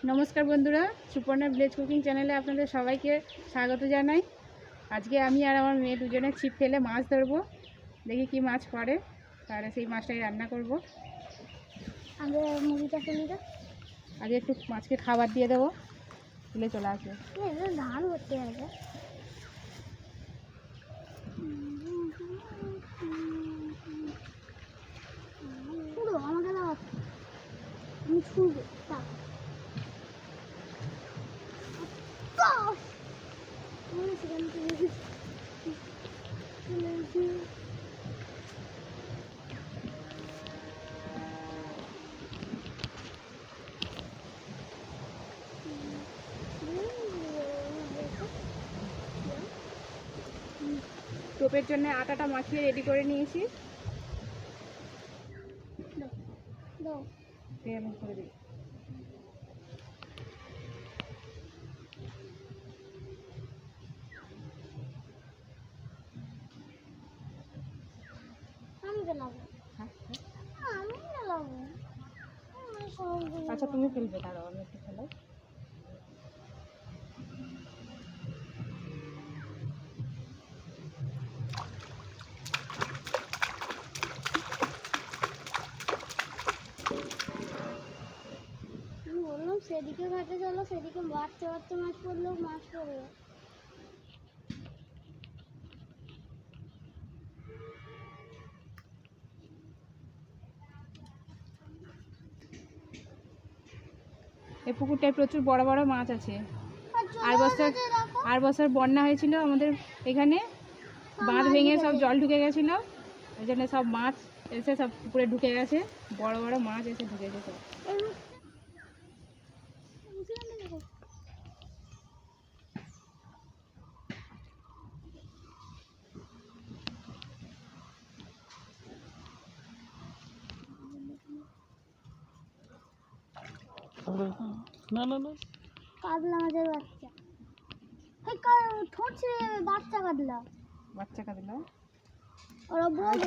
নমস্কার বন্ধুরা, Suparna village cooking চ্যানেলে আপনাদের সবাইকে স্বাগত জানাই। আজকে আমি আর আমার মেয়ে দুজনে ছিপ ফেলে মাছ ধরবো। দেখি কি মাছ পড়ে, তাহলে সেই মাছটাই রান্না করবো। আগে একটু মাছকে খাবার দিয়ে দেবো, তুলে চলে আসবে। ধান করতে হবে। আমাকে দাও, আমি ছুঁড়বো। টোপের জন্য আটাটা মাখিয়ে রেডি করে নিয়েছি। করে দিই। আচ্ছা তুমি ফেলবে, দাঁড়াও আমি একটু ফেলাই। বললাম সেদিকে ঘাটে চলো, সেদিকে বাচ্চা বাচ্চা মাছ পড়লেও মাছ পড়বে। এই পুকুরটায় প্রচুর বড় বড় মাছ আছে। আর বছর বন্যা হয়েছিল আমাদের এখানে, বাঁধ ভেঙে সব জল ঢুকে গেছিলো, ওই জন্য সব মাছ এসে সব পুকুরে ঢুকে গেছে। বড় বড় মাছ এসে ঢুকেছে সব। না না না, কাতলা মাছের বাচ্চা। ঠোঁট ছিঁড়ে যাবে। বাচ্চা কাতলা ওরা বড়।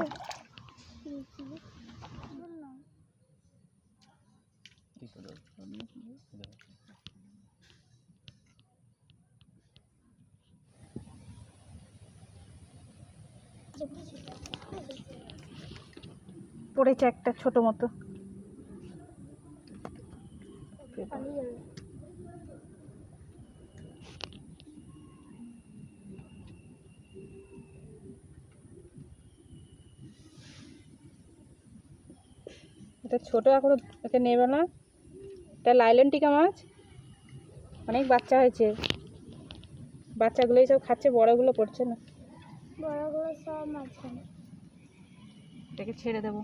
পড়েছে একটা ছোট মতো। এটা ছোট, এখনো একে নেবে না। এটা লইলনটিকা মাছ, অনেক বাচ্চা হয়েছে। বাচ্চাগুলোই সব খাচ্ছে, বড়গুলো পড়ছে না। বড়গুলো সব মাছ। এটাকে ছেড়ে দেবো।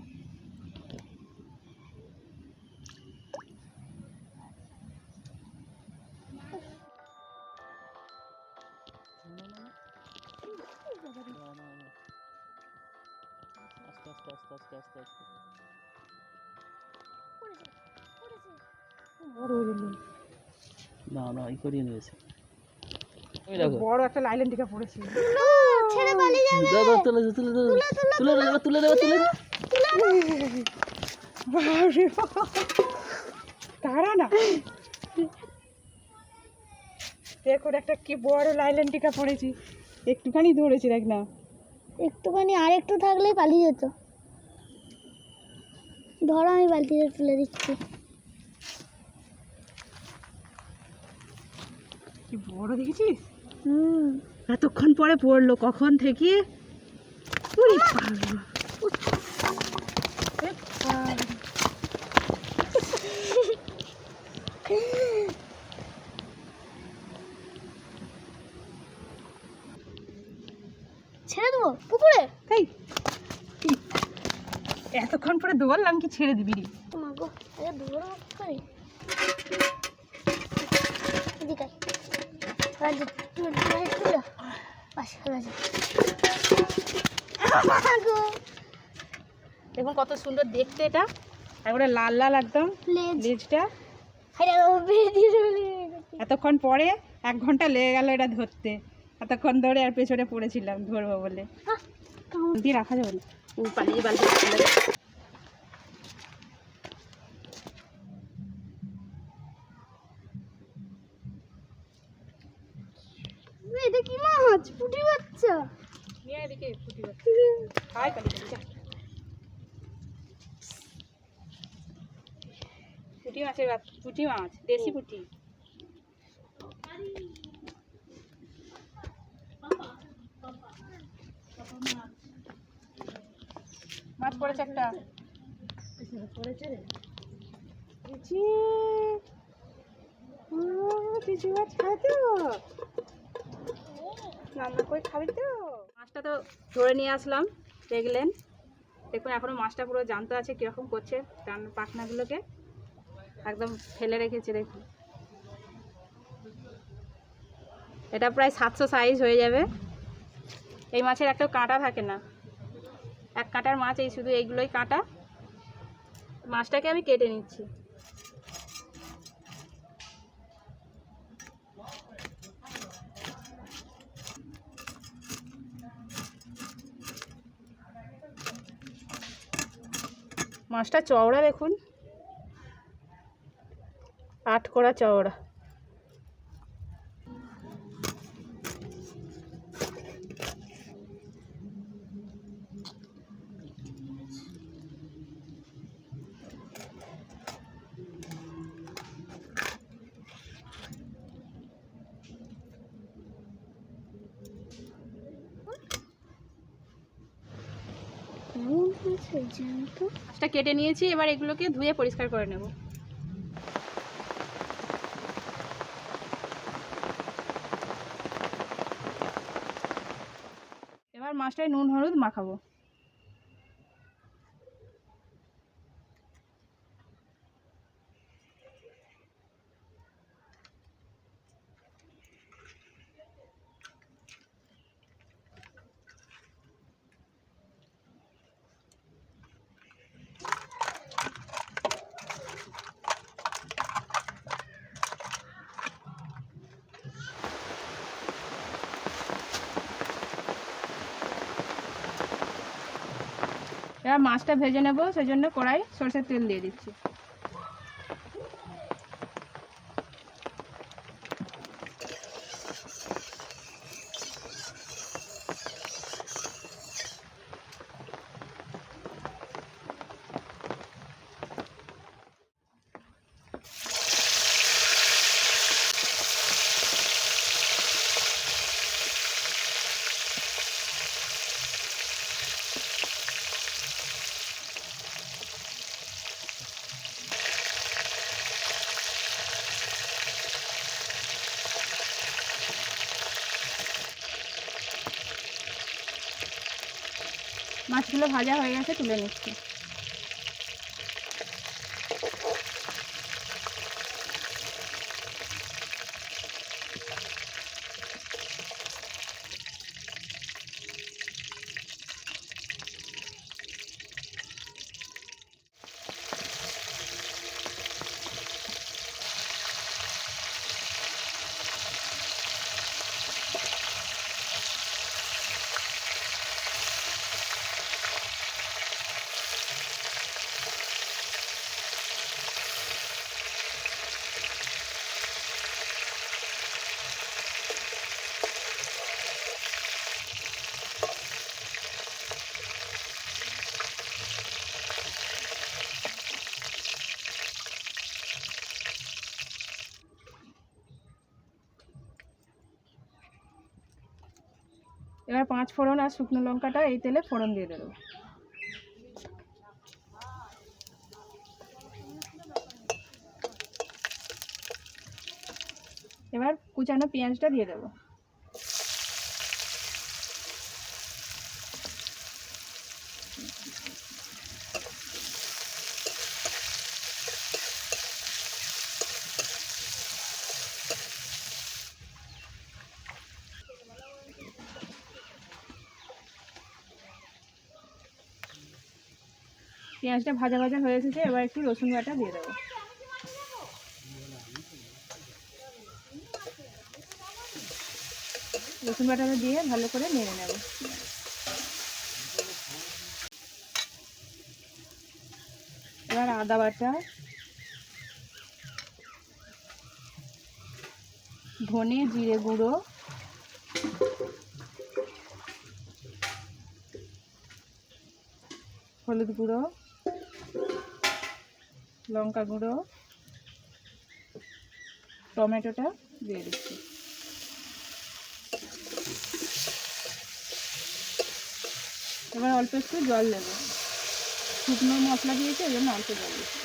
বড় একটা লইলনটিকা পড়েছে। তারা না, দেখুন একটা কি বড় লইলনটিকা পড়েছি। একটুখানি ধরেছি, দেখ না। একটুখানি, আর একটু থাকলেই পালিয়ে যেত। ধরো, আমি বালতিতে তুলে দিচ্ছি। কি বড় দেখেছিস? এতক্ষণ পরে পড়লো, কখন থেকে। ছেড়ে দেবো পুকুরে? এতক্ষণ পরে দৌড়লাম, কি ছেড়ে দিবি? দেখুন কত সুন্দর দেখতে, এটা একবারে লাল লাল একদম লেজটা। এতক্ষণ পরে 1 ঘন্টা লেগে গেল এটা ধরতে, এতক্ষণ ধরে আর পেছনে পড়েছিলাম ধরবো বলে। দিয়ে রাখা যাবে না, পালিয়ে বালতি ফেলে দে। এটা কি মাছ? পুঁটি বাচ্চা। নিয়ে এদিকে পুঁটি বাচ্চা হাই কালি কালি যা। পুঁটি মাছের পুঁটি মাছ, দেশি পুঁটি। মাছ পড়েছে একটা, চিচি মাছ খাবে তো, রান্না করে খাবে তো। মাছটা তো ধরে নিয়ে আসলাম, দেখলেন। দেখুন এখনো মাছটা পুরো জ্যান্ত আছে, কীরকম করছে পাখনাগুলোকে একদম ফেলে রেখেছে। দেখুন এটা প্রায় 700 সাইজ হয়ে যাবে। এই মাছের একটা কাঁটা থাকে না, 1 কাঁটার মাছ, এই শুধু এইগুলোই কাঁটা। মাছটাকে আমি কেটে নিচ্ছি। মাছটা চওড়া দেখুন, 8 কড়া চওড়া। মাছটা কেটে নিয়েছি, এবার এগুলোকে ধুয়ে পরিষ্কার করে নেব। এবার মাছটায় নুন হলুদ মাখাবো। এবার মাছটা ভেজে নেব, সেই জন্য কড়াই সরষের তেল দিয়ে দিচ্ছি। মাছগুলো ভাজা হয়ে গেছে, তুলে নিচ্ছি। এবার 5 ফোড়ন আর শুকনো লঙ্কাটা এই তেলে ফোড়ন দিয়ে দেবো। এবার কুচানো পেঁয়াজটা দিয়ে দেবো। পেঁয়াজটা ভাজা ভাজা হয়ে এসেছে, এবার একটু রসুন বাটা দিয়ে দেবো। রসুন বাটাটা দিয়ে ভালো করে নেড়ে নেব। এবার আদা বাটা, ধনে জিরে গুঁড়ো, হলুদ গুঁড়ো, লঙ্কা গুঁড়ো, টমেটোটা দিয়ে দিচ্ছি। এবার অল্প একটু জল দেবো, শুকনো মশলা দিয়েছি ওই জন্য অল্প জল দিচ্ছি।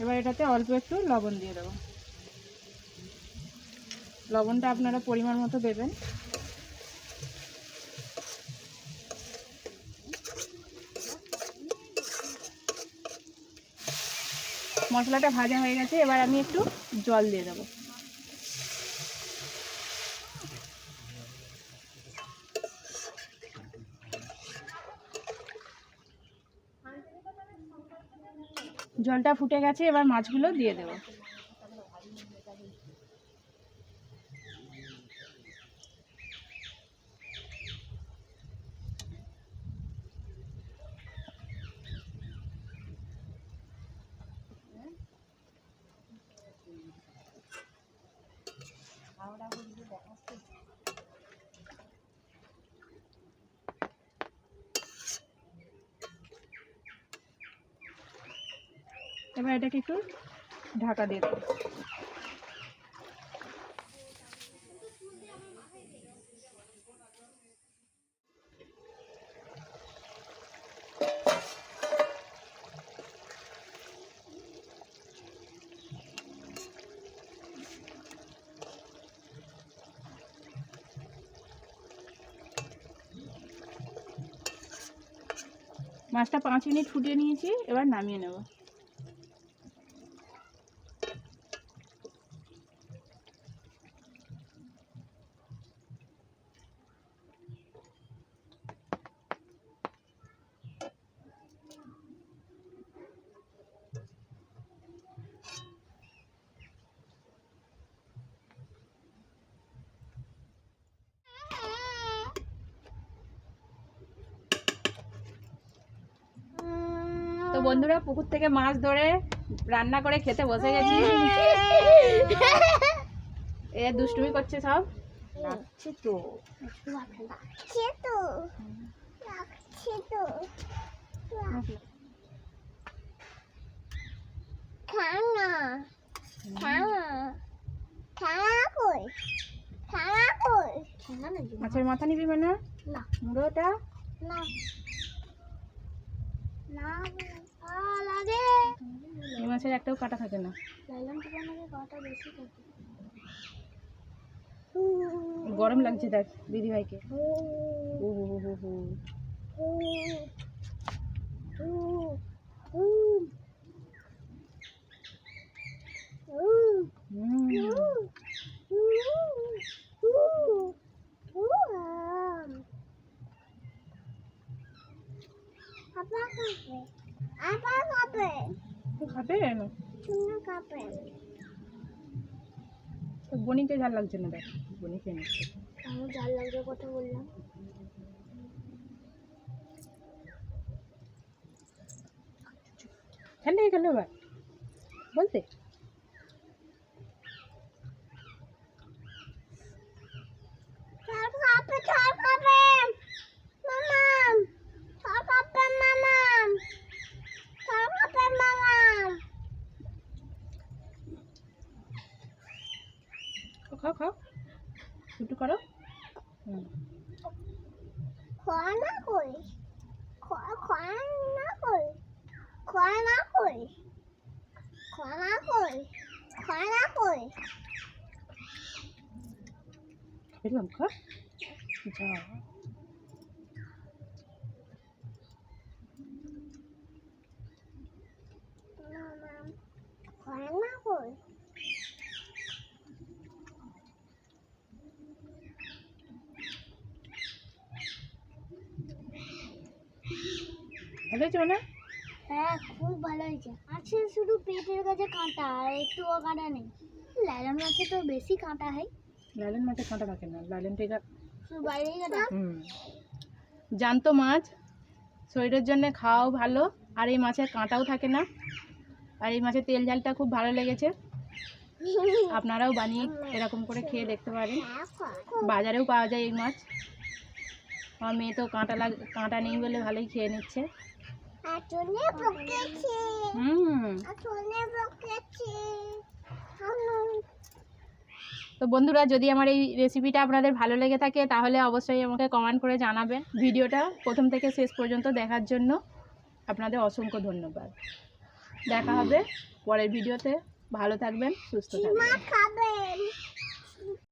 এবার এটাতে অল্প একটু লবণ দিয়ে দেবো। লবণটা আপনারা পরিমাণ মতো দেবেন। মশলাটা ভাজা হয়ে গেছে, এবার আমি একটু জল দিয়ে দেবো। জলটা ফুটে গেছে, এবার মাছগুলো দিয়ে দেবো। এবার এটাকে একটু ঢাকা দিয়ে দেবো। মাছটা 5 মিনিট ফুটিয়ে নিয়েছি, এবার নামিয়ে নেব। তো বন্ধুরা, পুকুর থেকে মাছ ধরে রান্না করে খেতে বসে গেছি। এ দুষ্টুমি করছে সব। লাগছে তো, মাছের মাথা নিবি মানে মুড়োটা এই মাছের একটাও কাটা থাকে না। গরম লাগছে দেখ দিদি ভাইকে। বনিকে ঝাল লাগছে না, দেখ বনি খেয়ে নিচ্ছে। আমার ঝাল লাগছে কথা বললাম। ঠান্ডা হয়ে গেল এবার বলতে। খাও খাও একটু করো। খেলাম খা যা। ভালো হয়েছে মানে? হ্যাঁ খুব ভালো হয়েছে। আছে শুধু পেটের কাছে কাঁটা, আর একটুও কাঁটা নেই। লালন মাছে তো বেশি কাঁটা হয়। লালন মাছের কাঁটা থাকে না, লালন টিকা শুধু বাইরেই কাঁটা। জ্যান্ত মাছ শরীরের জন্য খাওয়াও ভালো, আর এই মাছের কাঁটাও থাকে না, আর এই মাছের তেল ঝালটা খুব ভালো লেগেছে। আপনারাও বানিয়ে এরকম করে খেয়ে দেখতে পারেন। বাজারেও পাওয়া যায় এই মাছ। আমার মেয়ে তো কাঁটা নেই বলে ভালোই খেয়ে নিচ্ছে। তো বন্ধুরা, যদি আমার এই রেসিপিটা আপনাদের ভালো লেগে থাকে তাহলে অবশ্যই আমাকে কমেন্ট করে জানাবেন। ভিডিওটা প্রথম থেকে শেষ পর্যন্ত দেখার জন্য আপনাদের অসংখ্য ধন্যবাদ। দেখা হবে পরের ভিডিওতে। ভালো থাকবেন, সুস্থ থাকবেন।